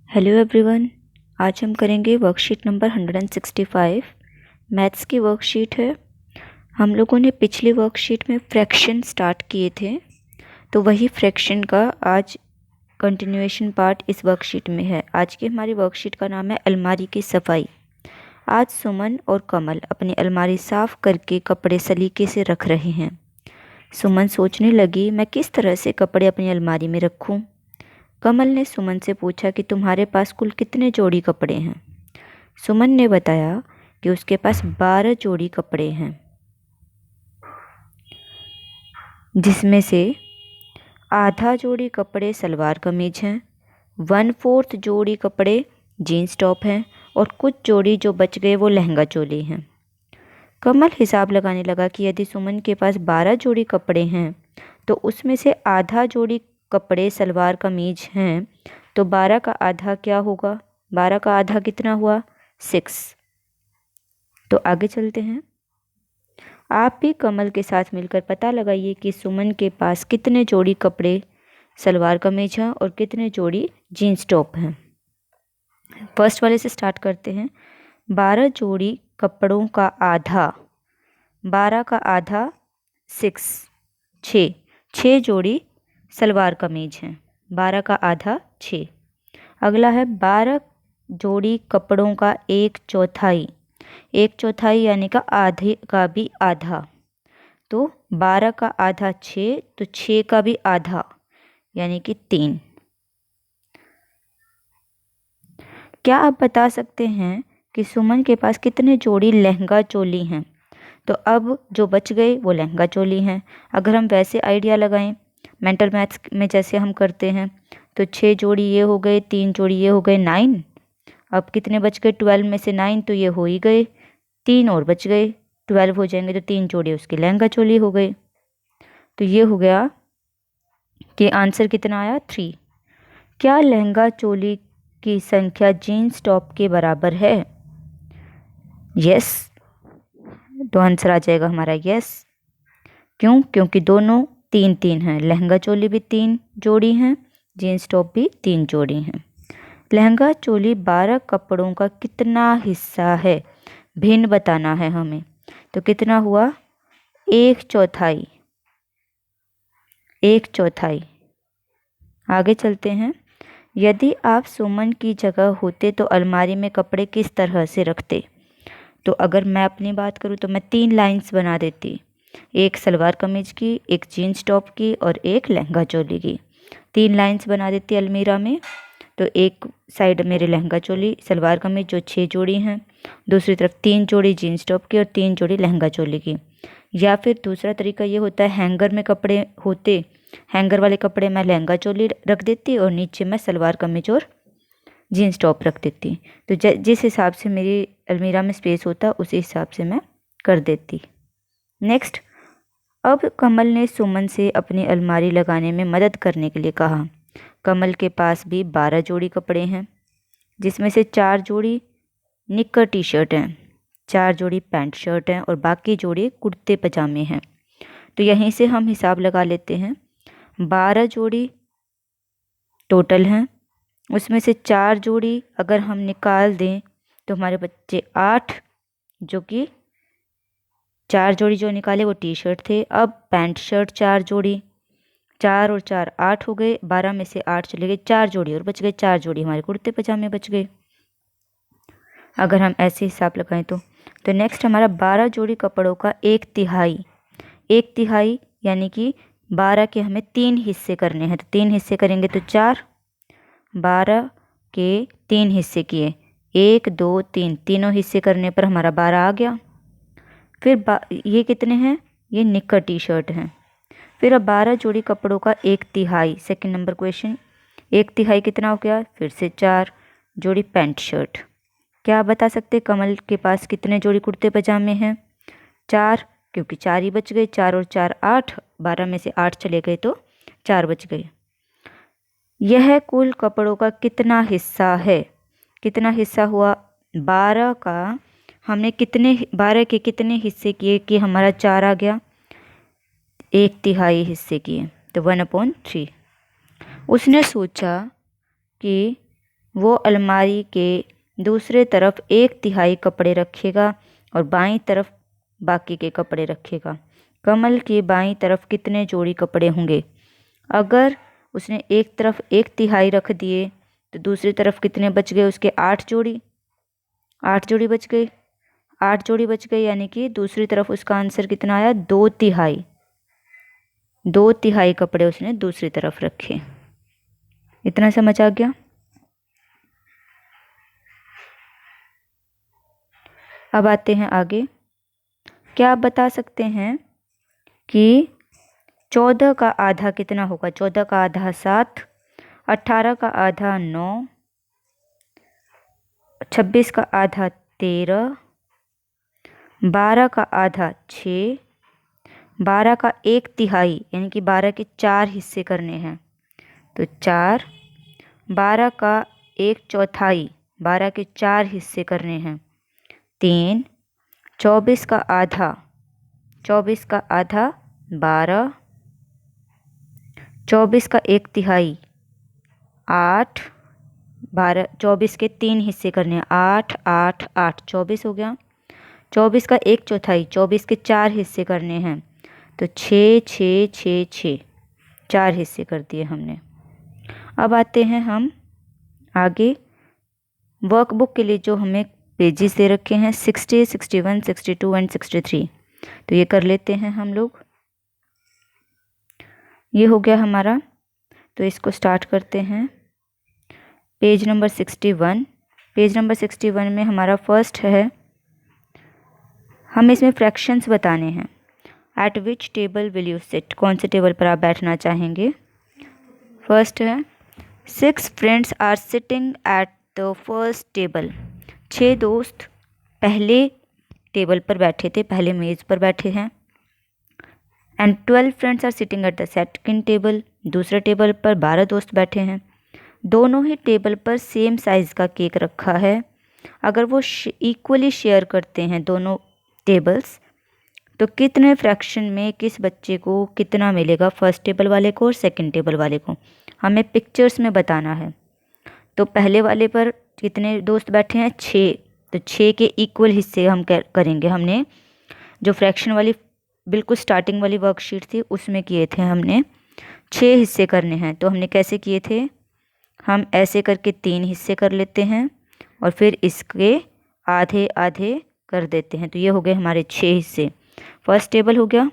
Hello everyone. आज हम करेंगे वर्कशीट नंबर 165। मैथ्स की वर्कशीट है। हम लोगों ने पिछली वर्कशीट में फ्रैक्शन स्टार्ट किए थे, तो वही फ्रैक्शन का आज कंटिन्यूएशन पार्ट इस वर्कशीट में है। आज की हमारी वर्कशीट का नाम है अलमारी की सफाई। आज सुमन और कमल अपनी अलमारी साफ करके कपड़े सलीके से रख रहे हैं। सुमन सोचने लगी, मैं किस तरह से कपड़े अपनी अलमारी में रखूं? कमल ने सुमन से पूछा कि तुम्हारे पास कुल कितने जोड़ी कपड़े हैं? सुमन ने बताया कि उसके पास 12 जोड़ी कपड़े हैं, जिसमें से आधा जोड़ी कपड़े सलवार कमीज हैं, 1/4 जोड़ी कपड़े जीन्स टॉप हैं और कुछ जोड़ी जो बच गए वो लहंगा चोली हैं। कमल हिसाब लगाने लगा कि यदि सुमन के पास 12 जोड़ी कपड़े हैं तो उसमें से आधा जोड़ी कपड़े सलवार कमीज हैं, तो 12 का आधा क्या होगा? 12 का आधा कितना हुआ? 6। तो आगे चलते हैं। आप भी कमल के साथ मिलकर पता लगाइए कि सुमन के पास कितने जोड़ी कपड़े सलवार कमीज हैं और कितने जोड़ी जीन्स टॉप हैं। फर्स्ट वाले से स्टार्ट करते हैं। 12 जोड़ी कपड़ों का आधा, 12 का आधा 6 जोड़ी सलवार कमीज हैं। 12 का आधा 6। अगला है 12 जोड़ी कपड़ों का 1/4, 1/4 यानी का आधे का भी आधा। तो 12 का आधा 6, तो 6 का भी आधा यानी कि 3। क्या आप बता सकते हैं कि सुमन के पास कितने जोड़ी लहंगा चोली हैं? तो अब जो बच गए वो लहंगा चोली हैं। अगर हम वैसे आइडिया लगाएं मेंटल मैथ्स में जैसे हम करते हैं, तो 6 जोड़ी ये हो गए, 3 जोड़ी ये हो गए, 9। अब कितने बच गए? 12 में से 9 तो ये हो ही गए, 3 और बच गए, 12 हो जाएंगे, तो 3 जोड़ी उसकी लहंगा चोली हो गई। तो ये हो गया कि आंसर कितना आया? 3। क्या लहंगा चोली की संख्या जीन्स टॉप के बराबर है? यस, तो आंसर आ जाएगा हमारा यस। क्यों? क्योंकि दोनों 3-3 हैं। लहंगा चोली भी 3 जोड़ी हैं, जीन्स टॉप भी 3 जोड़ी हैं। लहंगा चोली 12 कपड़ों का कितना हिस्सा है? भिन्न बताना है हमें। तो कितना हुआ? 1/4, 1/4। आगे चलते हैं। यदि आप सुमन की जगह होते तो अलमारी में कपड़े किस तरह से रखते? तो अगर मैं अपनी बात करूँ तो मैं 3 लाइंस बना देती, एक सलवार कमीज की, एक जीन्स टॉप की और एक लहंगा चोली की। 3 लाइंस बना देती अलमीरा में। तो एक साइड मेरे लहंगा चोली सलवार कमीज जो 6 जोड़ी हैं, दूसरी तरफ 3 जोड़ी जीन्स टॉप की और 3 जोड़ी लहंगा चोली की। या फिर दूसरा तरीका ये होता है, हैंगर में कपड़े होते, हैंगर वाले कपड़े मैं लहंगा चोली रख देती और नीचे मैं सलवार कमीज और जीन्स टॉप रख देती। तो जिस हिसाब से मेरी अलमीरा में स्पेस होता उसी हिसाब से मैं कर देती। नेक्स्ट, अब कमल ने सुमन से अपनी अलमारी लगाने में मदद करने के लिए कहा। कमल के पास भी 12 जोड़ी कपड़े हैं, जिसमें से 4 जोड़ी निक्कर टी शर्ट हैं, 4 जोड़ी पैंट शर्ट हैं और बाकी जोड़ी कुर्ते पजामे हैं। तो यहीं से हम हिसाब लगा लेते हैं। 12 जोड़ी टोटल हैं, उसमें से 4 जोड़ी अगर हम निकाल दें तो हमारे बच्चे 8, जो कि 4 जोड़ी जो निकाले वो टी शर्ट थे। अब पैंट शर्ट 4 जोड़ी, 4 और 4 8 हो गए, 12 में से 8 चले गए, 4 जोड़ी और बच गए, 4 जोड़ी हमारे कुर्ते पजामे बच गए। अगर हम ऐसे हिसाब लगाएं तो नेक्स्ट हमारा 12 जोड़ी कपड़ों का 1/3, 1/3 यानी कि 12 के हमें 3 हिस्से करने हैं। तो 3 हिस्से करेंगे तो 4, 12 के 3 हिस्से किए, 1 2 3, तीनों हिस्से करने पर हमारा 12 आ गया। फिर ये कितने हैं? ये निक्कर टी शर्ट हैं। फिर अब 12 जोड़ी कपड़ों का 1/3, सेकंड नंबर क्वेश्चन, 1/3 कितना हो गया? फिर से 4 जोड़ी पैंट शर्ट। क्या आप बता सकते कमल के पास कितने जोड़ी कुर्ते पजामे हैं? 4, क्योंकि 4 ही बच गए, 4 और 4 8, 12 में से 8 चले गए तो 4 बच गए। यह कुल कपड़ों का कितना हिस्सा है? कितना हिस्सा हुआ? 12 का हमने 12 के कितने हिस्से किए कि हमारा 4 आ गया? 1/3 हिस्से किए, तो 1/3। उसने सोचा कि वो अलमारी के दूसरे तरफ 1/3 कपड़े रखेगा और बाईं तरफ बाकी के कपड़े रखेगा। कमल की बाईं तरफ कितने जोड़ी कपड़े होंगे? अगर उसने एक तरफ 1/3 रख दिए तो दूसरी तरफ कितने बच गए उसके? 8 जोड़ी। 8 जोड़ी बच गई। 8 जोड़ी बच गई, यानी कि दूसरी तरफ उसका आंसर कितना आया? 2/3। 2/3 कपड़े उसने दूसरी तरफ रखे। इतना समझ आ गया? अब आते हैं आगे। क्या आप बता सकते हैं कि 14 का आधा कितना होगा? 14 का आधा 7, 18 का आधा 9, 26 का आधा 13, 12 का आधा 6, 12 का 1/3 यानी कि 12 के 4 हिस्से करने हैं तो 4, 12 का 1/4 12 के 4 हिस्से करने हैं 3, 24 का आधा 12, 24 का 1/3 8, 12 24 के 3 हिस्से करने हैं 8, 8, 8 24 हो गया। 24 का 1/4 24 के 4 हिस्से करने हैं तो 6, 6, 6, 6 4 हिस्से कर दिए हमने। अब आते हैं हम आगे। वर्कबुक के लिए जो हमें पेजेस दे रखे हैं 60, 61, 62 एंड 63, तो ये कर लेते हैं हम लोग। ये हो गया हमारा, तो इसको स्टार्ट करते हैं। Page number 61। पेज नंबर 61 में हमारा फर्स्ट है, हमें इसमें फ्रैक्शंस बताने हैं। Eight which table will you sit? कौन से टेबल पर आप बैठना चाहेंगे? फर्स्ट है 6 friends are sitting at the first table. 6 दोस्त पहले टेबल पर बैठे थे, पहले मेज़ पर बैठे हैं। And 12 friends are sitting at the second table. दूसरे टेबल पर 12 दोस्त बैठे हैं। दोनों ही टेबल पर सेम साइज़ का केक रखा है। अगर वो इक्वली शेयर करते हैं दोनों टेबल्स, तो कितने फ्रैक्शन में किस बच्चे को कितना मिलेगा? फर्स्ट टेबल वाले को और सेकंड टेबल वाले को हमें पिक्चर्स में बताना है। तो पहले वाले पर कितने दोस्त बैठे हैं? 6, तो 6 के इक्वल हिस्से हम करेंगे। हमने जो फ्रैक्शन वाली बिल्कुल स्टार्टिंग वाली वर्कशीट थी उसमें किए थे, हमने 6 हिस्से करने हैं। तो हमने कैसे किए थे? हम ऐसे करके 3 हिस्से कर लेते हैं और फिर इसके आधे आधे कर देते हैं। तो ये हो गए हमारे 6 हिस्से। फर्स्ट टेबल हो गया।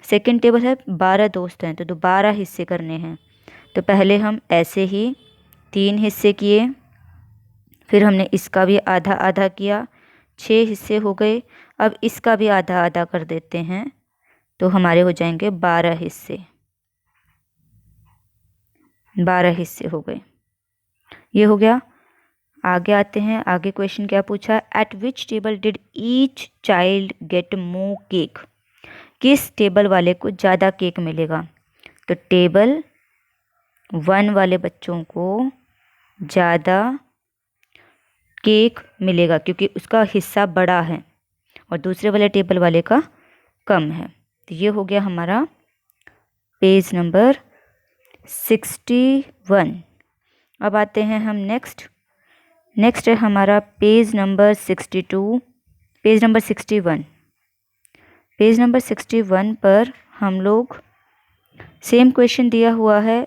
सेकंड टेबल है 12 दोस्त हैं तो 12 हिस्से करने हैं। तो पहले हम ऐसे ही 3 हिस्से किए, फिर हमने इसका भी आधा आधा किया, 6 हिस्से हो गए। अब इसका भी आधा आधा कर देते हैं तो हमारे हो जाएंगे 12 हिस्से। 12 हिस्से हो गए। ये हो गया। आगे आते हैं। आगे क्वेश्चन क्या पूछा? Eight which table did each child get more cake? किस टेबल वाले को ज़्यादा केक मिलेगा? तो टेबल 1 वाले बच्चों को ज़्यादा केक मिलेगा क्योंकि उसका हिस्सा बड़ा है और दूसरे वाले टेबल वाले का कम है। तो ये हो गया हमारा पेज नंबर 61। अब आते हैं हम नेक्स्ट है हमारा page number 62। Page number 61। Page number 61 पर हम लोग सेम क्वेश्चन दिया हुआ है।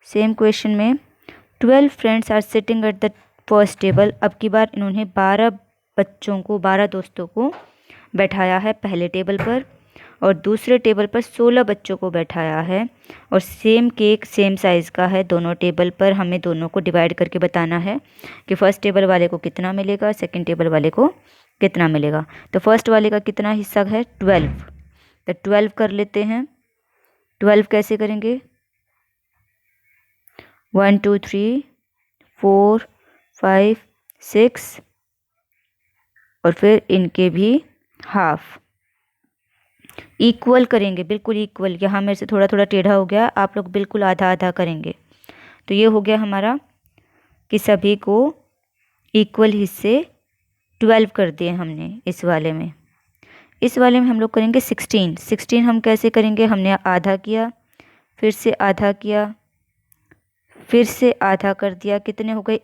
सेम क्वेश्चन में 12 friends are sitting at the first table. अब की बार इन्होंने 12 बच्चों को 12 दोस्तों को बैठाया है पहले टेबल पर और दूसरे टेबल पर 16 बच्चों को बैठाया है और सेम केक सेम साइज़ का है दोनों टेबल पर। हमें दोनों को डिवाइड करके बताना है कि फर्स्ट टेबल वाले को कितना मिलेगा, सेकंड टेबल वाले को कितना मिलेगा। तो फर्स्ट वाले का कितना हिस्सा है? 12। तो 12 कर लेते हैं। 12 कैसे करेंगे? 1, 2, 3, 4, 5, 6 और फिर इनके भी हाफ इक्वल करेंगे, बिल्कुल इक्वल। यहाँ मेरे से थोड़ा थोड़ा टेढ़ा हो गया, आप लोग बिल्कुल आधा आधा करेंगे। तो ये हो गया हमारा कि सभी को इक्वल हिस्से 12 कर दिए हमने इस वाले में। इस वाले में हम लोग करेंगे 16। हम कैसे करेंगे? हमने आधा किया, फिर से आधा किया, फिर से आधा कर दिया, कितने हो गए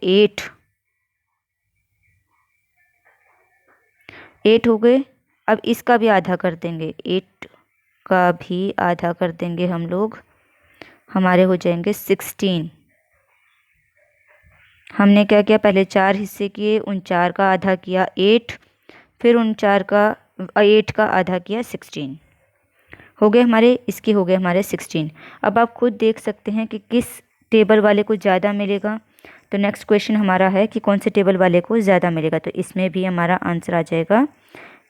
8 हो गए। अब इसका भी आधा कर देंगे, 8 का भी आधा कर देंगे हम लोग, हमारे हो जाएंगे 16। हमने क्या किया, पहले 4 हिस्से किए, उन 4 का आधा किया 8, फिर उन 8 का आधा किया 16, हो गए हमारे, इसके हो गए हमारे 16। अब आप खुद देख सकते हैं कि किस टेबल वाले को ज़्यादा मिलेगा। तो नेक्स्ट क्वेश्चन हमारा है कि कौन से टेबल वाले को ज़्यादा मिलेगा। तो इसमें भी हमारा आंसर आ जाएगा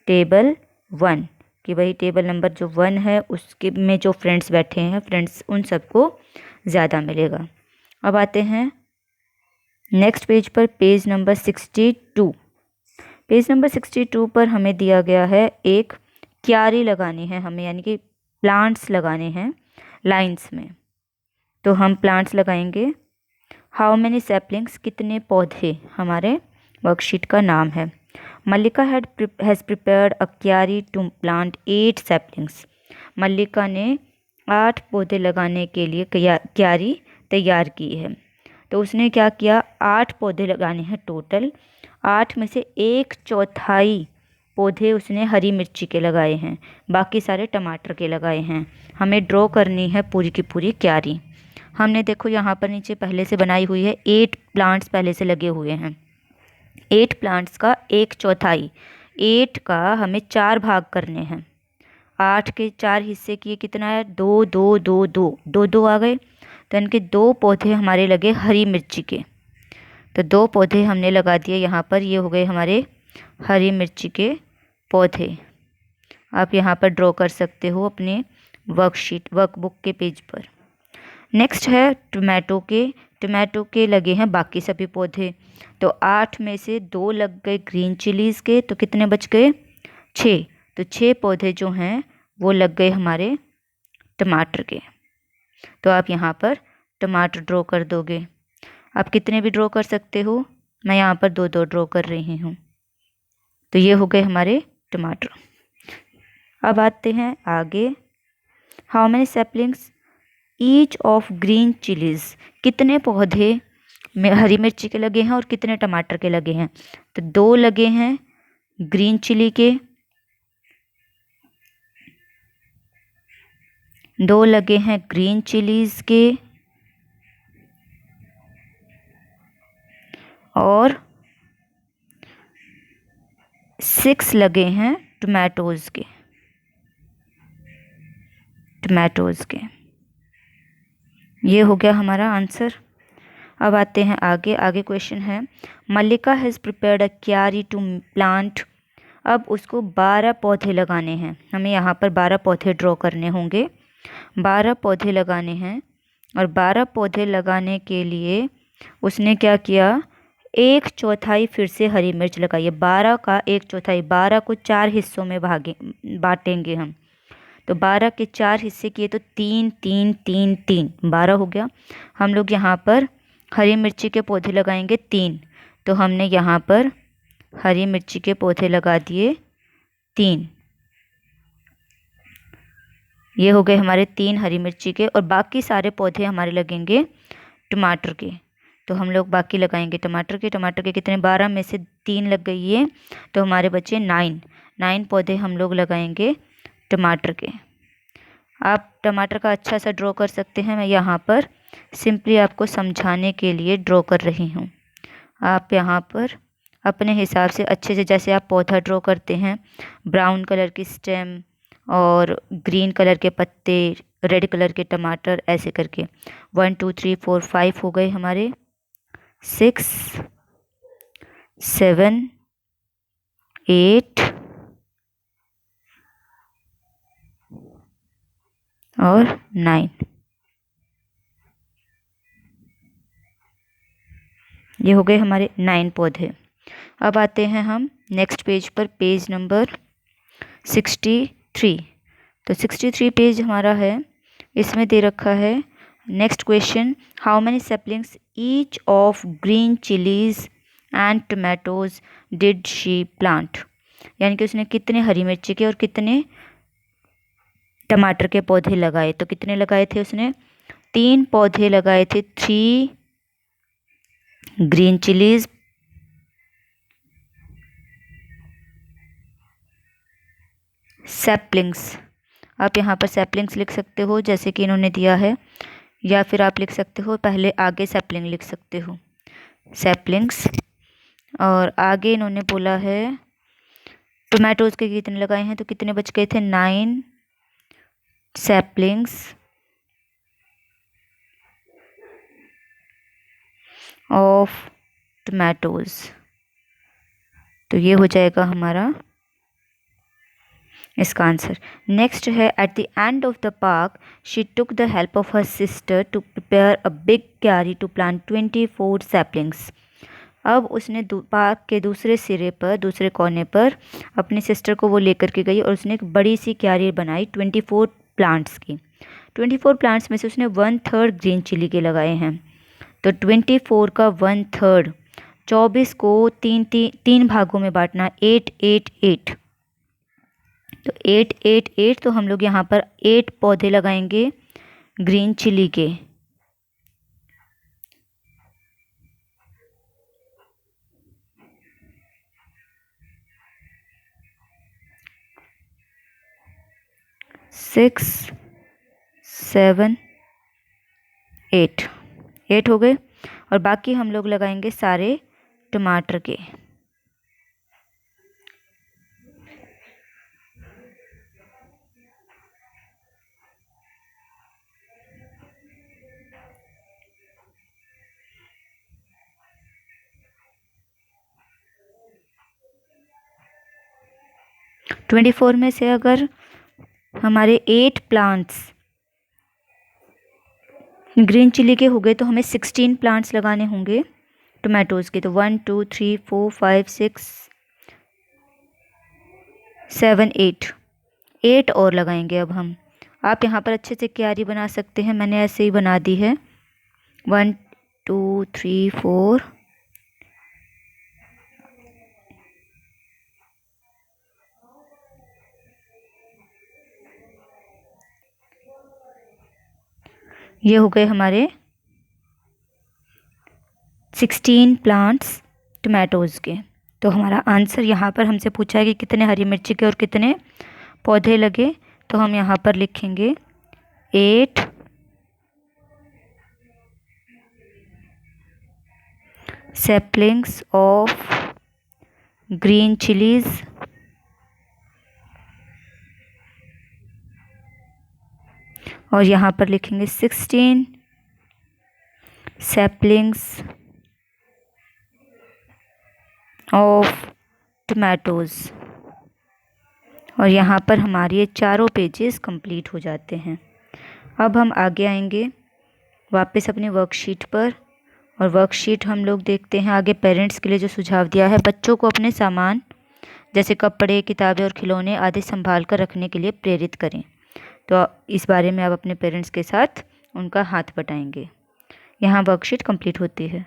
टेबल 1, कि वही टेबल नंबर जो 1 है उसके में जो फ्रेंड्स बैठे हैं, फ्रेंड्स उन सबको ज़्यादा मिलेगा। अब आते हैं नेक्स्ट पेज पर, पेज नंबर 62। पेज नंबर 62 पर हमें दिया गया है एक क्यारी लगानी है हमें, यानी कि प्लांट्स लगाने हैं लाइंस में। तो हम प्लांट्स लगाएंगे। हाउ मैनी सैपलिंग्स, कितने पौधे, हमारे वर्कशीट का नाम है। मल्लिका हैज़ प्रिपेयर्ड अ क्यारी टू प्लांट 8 सैपलिंग्स। मल्लिका ने 8 पौधे लगाने के लिए क्यारी तैयार की है। तो उसने क्या किया, 8 पौधे लगाने हैं टोटल। 8 में से 1/4 पौधे उसने हरी मिर्ची के लगाए हैं, बाकी सारे टमाटर के लगाए हैं। हमें ड्रॉ करनी है पूरी की पूरी क्यारी। हमने देखो यहाँ पर नीचे पहले से बनाई हुई है, 8 प्लांट्स पहले से लगे हुए हैं। 8 प्लांट्स का 1/4, 8 का हमें 4 भाग करने हैं। 8 के 4 हिस्से किए, कितना है 2 2 2 2 2 2 आ गए। तो इनके 2 पौधे हमारे लगे हरी मिर्ची के। तो 2 पौधे हमने लगा दिए यहाँ पर, ये हो गए हमारे हरी मिर्ची के पौधे। आप यहाँ पर ड्रॉ कर सकते हो अपने वर्कबुक के पेज पर। नेक्स्ट है टमाटो के लगे हैं बाकी सभी पौधे। तो 8 में से 2 लग गए ग्रीन चिलीज़ के, तो कितने बच गए 6। तो 6 पौधे जो हैं वो लग गए हमारे टमाटर के। तो आप यहाँ पर टमाटर ड्रॉ कर दोगे। आप कितने भी ड्रॉ कर सकते हो, मैं यहाँ पर 2 2 ड्रॉ कर रही हूँ। तो ये हो गए हमारे टमाटर। अब आते हैं आगे, how many saplings each of green chillies, कितने पौधे में हरी मिर्ची के लगे हैं और कितने टमाटर के लगे हैं। तो 2 लगे हैं ग्रीन चिली के, 2 लगे हैं ग्रीन चिलीज़ के, और 6 लगे हैं टमाटोज़ के। ये हो गया हमारा आंसर। अब आते हैं आगे क्वेश्चन है, मल्लिका हैज़ प्रिपेयर्ड अ क्यारी टू प्लांट। अब उसको 12 पौधे लगाने हैं। हमें यहाँ पर 12 पौधे ड्रॉ करने होंगे, 12 पौधे लगाने हैं। और 12 पौधे लगाने के लिए उसने क्या किया, 1/4 फिर से हरी मिर्च लगाई है। 12 का 1/4, 12 को 4 हिस्सों में बांटेंगे हम। तो 12 के 4 हिस्से किए, तो 3 3 3 3 12 हो गया। हम लोग यहाँ पर हरी मिर्ची के पौधे लगाएंगे 3। तो हमने यहाँ पर हरी मिर्ची के पौधे लगा दिए 3। ये हो गए हमारे 3 हरी मिर्ची के, और बाकी सारे पौधे हमारे लगेंगे टमाटर के। तो हम लोग बाकी लगाएंगे टमाटर के कितने, 12 में से 3 लग गई है, तो हमारे बचे 9 पौधे हम लोग लगाएंगे टमाटर के। आप टमाटर का अच्छा सा ड्रॉ कर सकते हैं, मैं यहाँ पर सिंपली आपको समझाने के लिए ड्रॉ कर रही हूँ। आप यहाँ पर अपने हिसाब से अच्छे से, जैसे आप पौधा ड्रॉ करते हैं, ब्राउन कलर की स्टेम और ग्रीन कलर के पत्ते, रेड कलर के टमाटर, ऐसे करके 1 2 3 4 5 हो गए हमारे, 6 7 8 और 9। ये हो गए हमारे 9 पौधे। अब आते हैं हम नेक्स्ट पेज पर, पेज नंबर 63। तो 63 पेज हमारा है, इसमें दे रखा है next question, how many saplings each of green chillies and tomatoes did she plant. यानी कि उसने कितने हरी मिर्ची के और कितने टमाटर के पौधे लगाए। तो कितने लगाए थे उसने, 3 पौधे लगाए थे, 3 ग्रीन चिलीज, सैपलिंग्स। आप यहाँ पर सैपलिंग्स लिख सकते हो जैसे कि इन्होंने दिया है, या फिर आप लिख सकते हो पहले आगे सैपलिंग लिख सकते हो, सैपलिंग्स। और आगे इन्होंने बोला है टोमेटोज के कितने लगाए हैं, तो कितने बच गए थे, 9 सैपलिंग्स ऑफ टोमेटोज। तो ये हो जाएगा हमारा इसका आंसर। नेक्स्ट है, at the end of the park she took the help of her sister to prepare a big क्यारी टू प्लांट 24 सैपलिंग्स। अब उसने पार्क के दूसरे सिरे पर, दूसरे कोने पर अपनी सिस्टर को वो लेकर के गई और उसने एक बड़ी सी क्यारी बनाई 24 प्लांट्स की। 24 प्लांट्स में से उसने 1/3 ग्रीन चिली के लगाए हैं। तो 24 का 1/3, 24 को तीन भागों में बांटना, 8 8 8। तो 8 8 8, तो हम लोग यहाँ पर 8 पौधे लगाएंगे ग्रीन चिली के। सिक्स 7 8 हो गए, और बाकी हम लोग लगाएंगे सारे टमाटर के। ट्वेंटी 24 में से अगर हमारे 8 प्लांट्स ग्रीन चिली के हो गए तो हमें 16 प्लांट्स लगाने होंगे टोमेटोज़ के। तो 1 2 3 4 5 6 7 8 और लगाएंगे अब हम। आप यहाँ पर अच्छे से क्यारी बना सकते हैं, मैंने ऐसे ही बना दी है। 1 2 3 4, ये हो गए हमारे 16 प्लांट्स टोमेटोज़ के। तो हमारा आंसर यहाँ पर हमसे पूछा है कि कितने हरी मिर्ची के और कितने पौधे लगे, तो हम यहाँ पर लिखेंगे 8 सैपलिंग्स ऑफ ग्रीन चिलीज और यहाँ पर लिखेंगे 16 सैपलिंग्स ऑफ टोमेटोज़। और यहाँ पर हमारे ये चारों पेजेस कंप्लीट हो जाते हैं। अब हम आगे आएंगे वापस अपनी वर्कशीट पर, और वर्कशीट हम लोग देखते हैं आगे पेरेंट्स के लिए जो सुझाव दिया है। बच्चों को अपने सामान जैसे कपड़े, किताबें और खिलौने आदि संभाल कर रखने के लिए प्रेरित करें। तो इस बारे में आप अपने पेरेंट्स के साथ उनका हाथ बटाएंगे। यहाँ वर्कशीट कंप्लीट होती है।